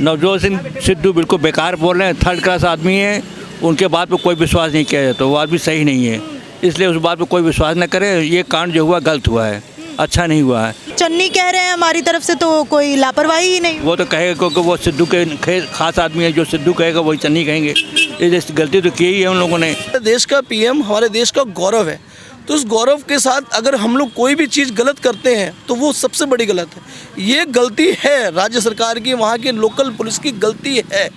नवजोत सिंह सिद्धू बिल्कुल बेकार बोल रहे हैं, थर्ड क्लास आदमी है, उनके बात पे कोई विश्वास नहीं किया जाता, वो आदमी सही नहीं है, इसलिए उस बात पे कोई विश्वास न करे। ये कांड जो हुआ गलत हुआ है, अच्छा नहीं हुआ है। चन्नी कह रहे हैं हमारी तरफ से तो कोई लापरवाही ही नहीं। वो तो कहेगा क्योंकि वो सिद्धू के खास आदमी है, जो सिद्धू कहेगा वही चन्नी कहेंगे। ये गलती तो की ही है उन लोगों ने। देश का पीएम हमारे देश का गौरव है, तो उस गौरव के साथ अगर हम लोग कोई भी चीज़ गलत करते हैं तो वो सबसे बड़ी गलत है। ये गलती है राज्य सरकार की, वहाँ के लोकल पुलिस की गलती है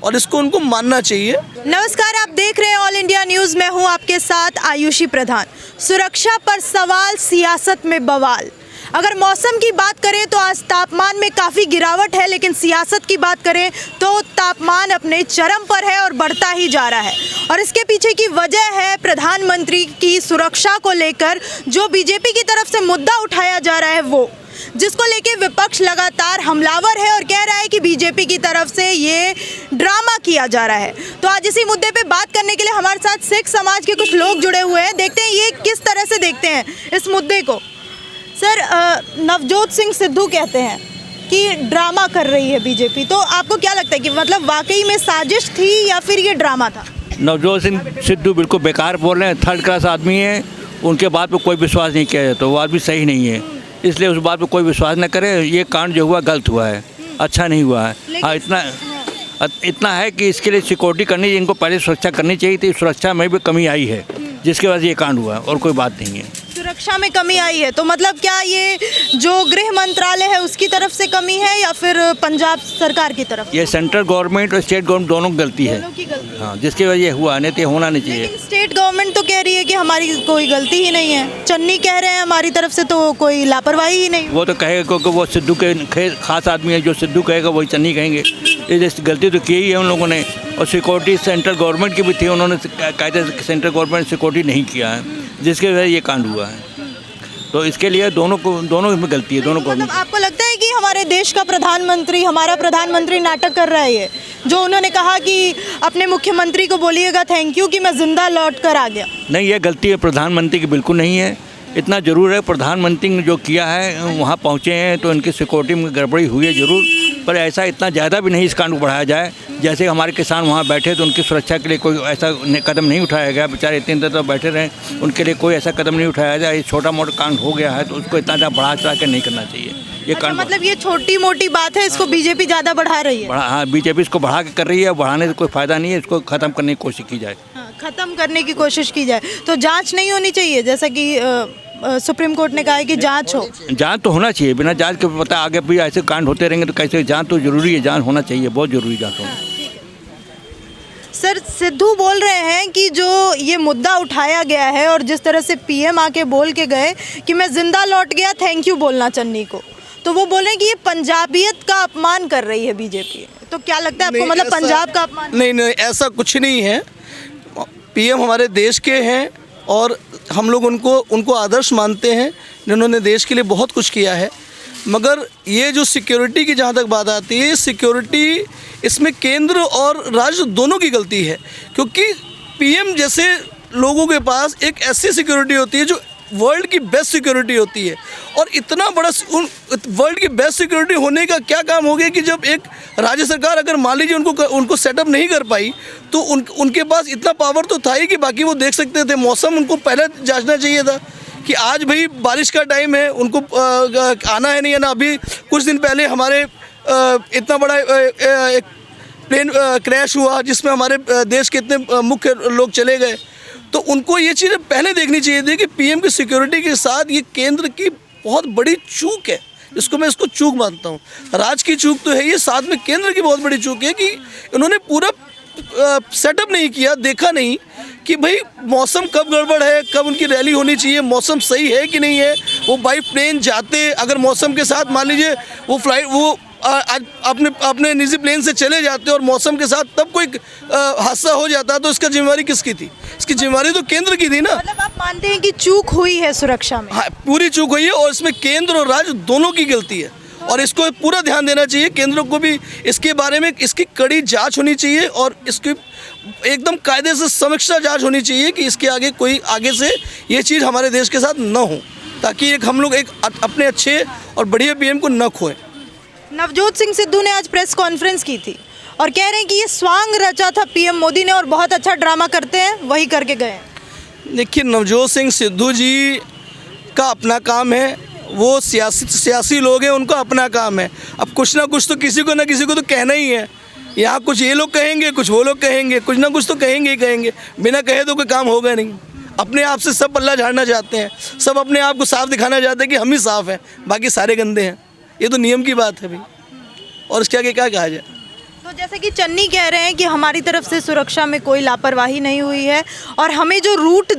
और इसको उनको मानना चाहिए। नमस्कार, आप देख रहे हैं ऑल इंडिया न्यूज़। मैं हूं आपके साथ आयुषी प्रधान। सुरक्षा पर सवाल, सियासत में बवाल। अगर मौसम की बात करें तो आज तापमान में काफ़ी गिरावट है, लेकिन सियासत की बात करें तो तापमान अपने चरम पर है और बढ़ता ही जा रहा है। और इसके पीछे की वजह है प्रधानमंत्री की सुरक्षा को लेकर जो बीजेपी की तरफ से मुद्दा उठाया जा रहा है, वो जिसको लेके विपक्ष लगातार हमलावर है और कह रहा है कि बीजेपी की तरफ से ये ड्रामा किया जा रहा है। तो आज इसी मुद्दे पे बात करने के लिए हमारे साथ सिख समाज के कुछ लोग जुड़े हुए हैं। देखते हैं ये किस तरह से देखते हैं इस मुद्दे को। सर, नवजोत सिंह सिद्धू कहते हैं कि ड्रामा कर रही है बीजेपी, तो आपको क्या लगता है कि मतलब वाकई में साजिश थी या फिर ये ड्रामा था? नवजोत सिंह सिद्धू बिल्कुल बेकार बोल रहे हैं, थर्ड क्लास आदमी है, उनके बात पे कोई विश्वास नहीं किया जाता, वो आदमी सही नहीं है, इसलिए उस बात पे कोई विश्वास न करे। ये कांड जो हुआ गलत हुआ है, अच्छा नहीं हुआ है। हाँ, इतना है कि इसके लिए सिक्योरिटी करनी चाहिए, इनको पहले सुरक्षा करनी चाहिए थी। सुरक्षा में भी कमी आई है जिसके वजह से ये कांड हुआ और कोई बात नहीं है। सुरक्षा में कमी आई है तो मतलब क्या ये जो गृह मंत्रालय है उसकी तरफ से कमी है या फिर पंजाब सरकार की तरफ? ये सेंट्रल गवर्नमेंट और स्टेट गवर्नमेंट दोनों की गलती है। हाँ, जिसकी वजह ये हुआ, नहीं तो होना नहीं चाहिए। लेकिन स्टेट गवर्नमेंट तो कह रही है कि हमारी कोई गलती ही नहीं है। चन्नी कह रहे हैं हमारी तरफ से तो कोई लापरवाही ही नहीं। वो तो कहेगा क्योंकि वो सिद्धू के खास आदमी है, जो सिद्धू कहेगा वही चन्नी कहेंगे। ये गलती तो की ही है उन लोगों ने। और सिक्योरिटी सेंट्रल गवर्नमेंट की भी थी, उन्होंने कायदे से सेंट्रल गवर्नमेंट सिक्योरिटी नहीं किया है, जिसकी वजह से ये कांड हुआ है। तो इसके लिए दोनों में गलती है, दोनों को। मतलब आपको लगता है कि हमारे देश का हमारा प्रधानमंत्री नाटक कर रहा है? ये जो उन्होंने कहा कि अपने मुख्यमंत्री को बोलिएगा थैंक यू कि मैं जिंदा लौट कर आ गया। नहीं, ये गलती है प्रधानमंत्री की बिल्कुल नहीं है। इतना ज़रूर है प्रधानमंत्री ने जो किया है, वहाँ पहुँचे हैं तो इनकी सिक्योरिटी में गड़बड़ी हुई है ज़रूर, पर ऐसा इतना ज़्यादा भी नहीं इस कांड को बढ़ाया जाए। जैसे हमारे किसान वहाँ बैठे तो उनकी सुरक्षा के लिए कोई ऐसा कदम नहीं उठाया गया। बेचारे इतने देर तक बैठे रहे, उनके लिए कोई ऐसा कदम नहीं उठाया जाए। ये छोटा मोटा कांड हो गया है तो उसको इतना ज़्यादा बढ़ा चढ़ा के नहीं करना चाहिए। ये कांड मतलब ये छोटी मोटी बात है, इसको बीजेपी ज़्यादा बढ़ा रही है। हाँ, बीजेपी इसको बढ़ा के कर रही है, बढ़ाने से कोई फ़ायदा नहीं है। इसको ख़त्म करने की कोशिश की जाए। ख़त्म करने की कोशिश की जाए तो जांच नहीं होनी चाहिए, जैसा कि सुप्रीम कोर्ट ने कहा है कि जांच हो। जांच तो होना चाहिए, बिना जांच के पता आगे भी ऐसे कांड होते रहेंगे तो कैसे? जांच तो जरूरी है, जांच होना चाहिए, बहुत जरूरी जांच होना। सर, सिद्धू बोल रहे हैं कि जो ये मुद्दा उठाया गया है और जिस तरह से पीएम आके बोल के गए कि मैं जिंदा लौट गया, थैंक यू बोलना चन्नी को, तो वो बोल रहे हैं कि ये पंजाबियत का अपमान कर रही है बीजेपी। तो क्या लगता है आपको, मतलब पंजाब का अपमान? नहीं, ऐसा कुछ नहीं है। पीएम हमारे देश के हैं और हम लोग उनको आदर्श मानते हैं, जिन्होंने देश के लिए बहुत कुछ किया है। मगर ये जो सिक्योरिटी की जहाँ तक बात आती है, सिक्योरिटी इसमें केंद्र और राज्य दोनों की गलती है, क्योंकि पीएम जैसे लोगों के पास एक ऐसी सिक्योरिटी होती है जो वर्ल्ड की बेस्ट सिक्योरिटी होती है। और इतना बड़ा वर्ल्ड की बेस्ट सिक्योरिटी होने का क्या काम हो गया कि जब एक राज्य सरकार अगर मान लीजिए उनको सेटअप नहीं कर पाई तो उनके पास इतना पावर तो था ही कि बाकी वो देख सकते थे। मौसम उनको पहले जांचना चाहिए था कि आज भाई बारिश का टाइम है, उनको आना है नहीं आना। अभी कुछ दिन पहले हमारे इतना बड़ा एक प्लेन क्रैश हुआ जिसमें हमारे देश के इतने मुख्य लोग चले गए, तो उनको ये चीज़ें पहले देखनी चाहिए थी कि पीएम की सिक्योरिटी के साथ ये केंद्र की बहुत बड़ी चूक है, इसको चूक मानता हूँ। राज्य की चूक तो है ये, साथ में केंद्र की बहुत बड़ी चूक है कि उन्होंने पूरा सेटअप नहीं किया, देखा नहीं कि भाई मौसम कब गड़बड़ है, कब उनकी रैली होनी चाहिए, मौसम सही है कि नहीं है। वो बाई प्लेन जाते अगर मौसम के साथ मान लीजिए वो आज अपने निजी प्लेन से चले जाते और मौसम के साथ तब कोई हादसा हो जाता तो इसका जिम्मेवारी किसकी थी? इसकी जिम्मेवारी तो केंद्र की थी ना। मतलब आप मानते हैं कि चूक हुई है सुरक्षा में? हाँ, पूरी चूक हुई है और इसमें केंद्र और राज्य दोनों की गलती है और इसको पूरा ध्यान देना चाहिए। केंद्र को भी इसके बारे में इसकी कड़ी जांच होनी चाहिए और इसकी एकदम कायदे से समीक्षा जांच होनी चाहिए कि इसके आगे से ये चीज़ हमारे देश के साथ न हो, ताकि हम लोग एक अपने अच्छे और बढ़िया पीएम को न खोएं। नवजोत सिंह सिद्धू ने आज प्रेस कॉन्फ्रेंस की थी और कह रहे हैं कि ये स्वांग रचा था पीएम मोदी ने और बहुत अच्छा ड्रामा करते हैं, वही करके गए हैं। देखिए, नवजोत सिंह सिद्धू जी का अपना काम है, वो सियासी लोग हैं, उनका अपना काम है। अब कुछ ना कुछ तो किसी को ना किसी को तो कहना ही है। यहाँ कुछ ये लोग कहेंगे, कुछ वो लोग कहेंगे, कुछ ना कुछ तो कहेंगे ही कहेंगे। बिना कहे तो कोई काम होगा नहीं। अपने आप से सब पल्ला झाड़ना चाहते हैं, सब अपने आप को साफ दिखाना चाहते हैं कि हम ही साफ हैं, बाकी सारे गंदे हैं। ये तो नियम की बात है भाई, और इसके आगे क्या कहा जाए। तो जैसे कि चन्नी कह रहे हैं कि हमारी तरफ से सुरक्षा में कोई लापरवाही नहीं हुई है और हमें जो रूट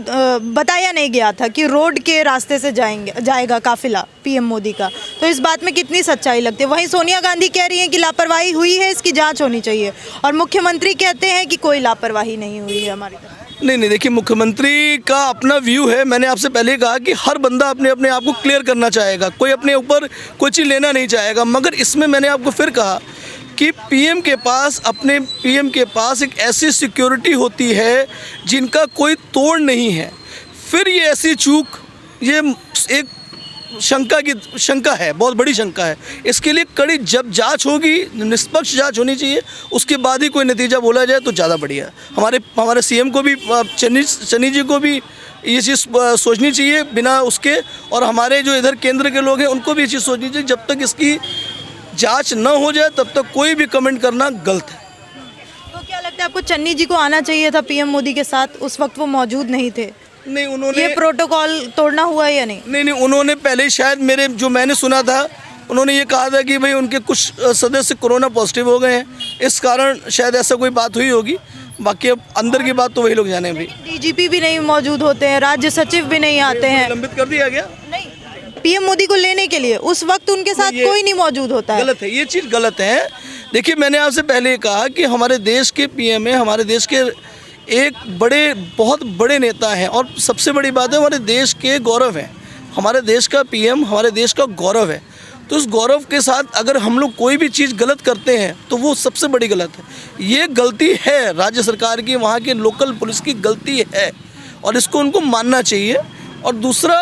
बताया नहीं गया था कि रोड के रास्ते से जाएगा काफिला पीएम मोदी का, तो इस बात में कितनी सच्चाई लगती है। वहीं सोनिया गांधी कह रही हैं कि लापरवाही हुई है, इसकी जांच होनी चाहिए, और मुख्यमंत्री कहते हैं कि कोई लापरवाही नहीं हुई है हमारी तरफ। नहीं, देखिए, मुख्यमंत्री का अपना व्यू है। मैंने आपसे पहले कहा कि हर बंदा अपने आप को क्लियर करना चाहेगा, कोई अपने ऊपर कोई चीज़ लेना नहीं चाहेगा। मगर इसमें मैंने आपको फिर कहा कि पीएम के पास एक ऐसी सिक्योरिटी होती है जिनका कोई तोड़ नहीं है। फिर ये ऐसी चूक, ये एक शंका है, बहुत बड़ी शंका है। इसके लिए कड़ी जब जांच होगी, निष्पक्ष जांच होनी चाहिए, उसके बाद ही कोई नतीजा बोला जाए तो ज़्यादा बढ़िया है। हमारे सीएम को भी, चन्नी जी को भी ये चीज़ सोचनी चाहिए बिना उसके, और हमारे जो इधर केंद्र के लोग हैं उनको भी ये चीज़ सोचनी चाहिए। जब तक इसकी जांच न हो जाए तब तक कोई भी कमेंट करना गलत है। तो क्या लगता है आपको, चन्नी जी को आना चाहिए था पीएम मोदी के साथ? उस वक्त वो मौजूद नहीं थे। नहीं, उन्होंने ये प्रोटोकॉल तोड़ना हुआ या नहीं? नहीं, उन्होंने पहले ही शायद मैंने सुना था, उन्होंने ये कहा था कि भाई उनके कुछ सदस्य कोरोना पॉजिटिव हो गए हैं, इस कारण शायद ऐसा कोई बात हुई होगी। बाकी अब अंदर की बात तो वही लोग जाने। भाई डीजीपी भी नहीं मौजूद होते हैं, राज्य सचिव भी नहीं आते हैं। निलंबित कर दिया गया नहीं, पीएम मोदी को लेने के लिए उस वक्त उनके साथ कोई नहीं मौजूद होता है। गलत है, ये चीज़ गलत है। देखिए, मैंने आपसे पहले कहा कि हमारे देश के पीएम है, हमारे देश के एक बहुत बड़े नेता हैं, और सबसे बड़ी बात है हमारे देश के गौरव है। हमारे देश का पीएम हमारे देश का गौरव है। तो उस गौरव के साथ अगर हम लोग कोई भी चीज़ गलत करते हैं तो वो सबसे बड़ी गलत है। ये गलती है राज्य सरकार की, वहाँ के लोकल पुलिस की गलती है, और इसको उनको मानना चाहिए। और दूसरा,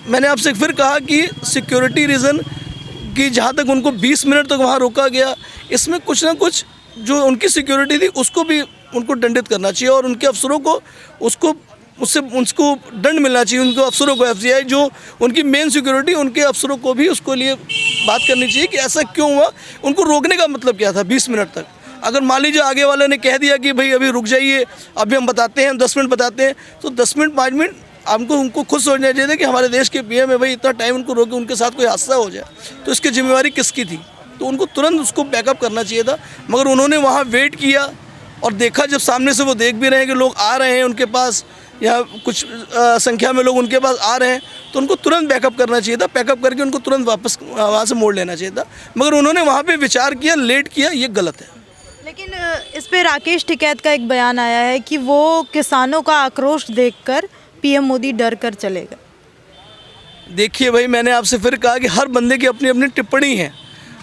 मैंने आपसे फिर कहा कि सिक्योरिटी रीज़न कि जहाँ तक उनको 20 मिनट तक वहाँ रोका गया, इसमें कुछ ना कुछ जो उनकी सिक्योरिटी थी उसको भी उनको दंडित करना चाहिए, और उनके अफसरों को उसको दंड मिलना चाहिए। उनको अफसरों को, एफसीआई जो उनकी मेन सिक्योरिटी, उनके अफसरों को भी उसको लिए बात करनी चाहिए कि ऐसा क्यों हुआ, उनको रोकने का मतलब क्या था 20 मिनट तक। अगर मान लीजिए आगे वाले ने कह दिया कि भाई अभी रुक जाइए, अभी हम बताते हैं, 10 मिनट बताते हैं, तो 10 मिनट 5 मिनट उनको खुद सोचना चाहिए कि हमारे देश के पीएम है, भाई इतना टाइम उनको रोके, उनके साथ कोई हादसा हो जाए तो इसकी जिम्मेवारी किसकी थी। तो उनको तुरंत उसको बैकअप करना चाहिए था। मगर उन्होंने वहाँ वेट किया और देखा, जब सामने से वो देख भी रहे हैं कि लोग आ रहे हैं उनके पास, या कुछ संख्या में लोग उनके पास आ रहे हैं, तो उनको तुरंत बैकअप करना चाहिए था। बैकअप करके उनको तुरंत वापस वहाँ से मोड़ लेना चाहिए था। मगर उन्होंने वहाँ पे विचार किया, लेट किया, ये गलत है। लेकिन इस पे राकेश टिकैत का एक बयान आया है कि वो किसानों का आक्रोश देखकर पीएम मोदी डर कर चले गए। देखिए भाई, मैंने आपसे फिर कहा कि हर बंदे की अपनी अपनी टिप्पणी है।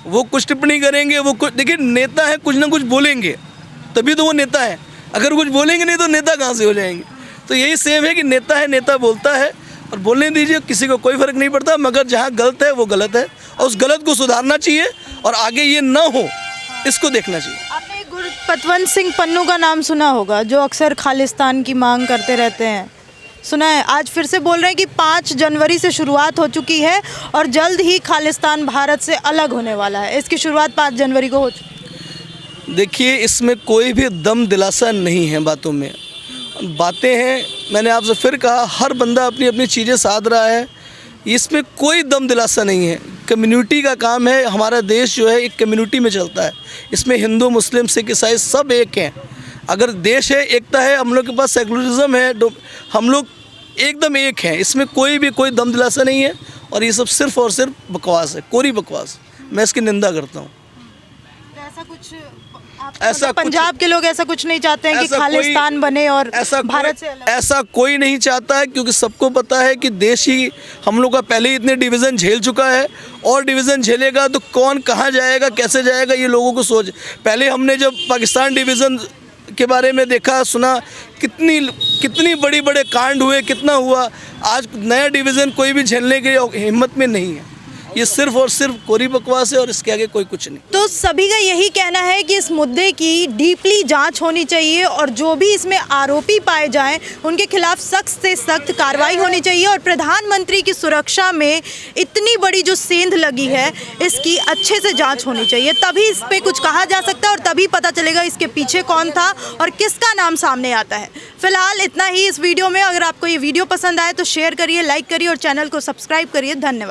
वो कुछ टिप्पणी करेंगे, वो कुछ, देखिए नेता है, कुछ ना कुछ बोलेंगे तभी तो वो नेता है। अगर कुछ बोलेंगे नहीं तो नेता कहाँ से हो जाएंगे। तो यही सेम है कि नेता है, नेता बोलता है, और बोलने दीजिए, किसी को कोई फ़र्क नहीं पड़ता। मगर जहाँ गलत है वो गलत है, और उस गलत को सुधारना चाहिए, और आगे ये ना हो इसको देखना चाहिए। आपने गुरपतवंत सिंह पन्नू का नाम सुना होगा, जो अक्सर खालिस्तान की मांग करते रहते हैं, सुना है? आज फिर से बोल रहे हैं कि 5 जनवरी से शुरुआत हो चुकी है और जल्द ही खालिस्तान भारत से अलग होने वाला है। इसकी शुरुआत 5 जनवरी को हो चुकी है। देखिए, इसमें कोई भी दम दिलासा नहीं है, बातों में बातें हैं। मैंने आपसे फिर कहा, हर बंदा अपनी अपनी चीज़ें साध रहा है, इसमें कोई दम दिलासा नहीं है। कम्युनिटी का काम है। हमारा देश जो है एक कम्युनिटी में चलता है, इसमें हिंदू, मुस्लिम, सिख, ईसाई सब एक हैं। अगर देश है, एकता है, हम लोग के पास सेकुलरिज्म है, हम लोग एकदम एक हैं। इसमें कोई दम दिलासा नहीं है, और ये सब सिर्फ और सिर्फ बकवास है, कोरी बकवास। मैं इसकी निंदा करता हूँ। तो ऐसा कुछ पंजाब के लोग ऐसा कुछ नहीं चाहते हैं कि खालिस्तान बने और भारत से अलग? ऐसा कोई नहीं चाहता है, क्योंकि सबको पता है कि देश ही हम लोग का पहले ही इतने डिवीज़न झेल चुका है, और डिवीज़न झेलेगा तो कौन कहाँ जाएगा, कैसे जाएगा, ये लोगों को सोच। पहले हमने जब पाकिस्तान डिवीज़न के बारे में देखा, सुना, कितनी बड़े कांड हुए, कितना हुआ। आज नया डिवीज़न कोई भी झेलने की हिम्मत में नहीं है। ये सिर्फ और सिर्फ कोरी बकवास है और इसके आगे कोई कुछ नहीं। तो सभी का यही कहना है कि इस मुद्दे की डीपली जांच होनी चाहिए और जो भी इसमें आरोपी पाए जाएं उनके खिलाफ सख्त से सख्त कार्रवाई होनी चाहिए और प्रधानमंत्री की सुरक्षा में इतनी बड़ी जो सेंध लगी है इसकी अच्छे से जांच होनी चाहिए, तभी इस पे कुछ कहा जा सकता है और तभी पता चलेगा इसके पीछे कौन था और किसका नाम सामने आता है। फिलहाल इतना ही इस वीडियो में। अगर आपको ये वीडियो पसंद आए तो शेयर करिए, लाइक करिए और चैनल को सब्सक्राइब करिए। धन्यवाद।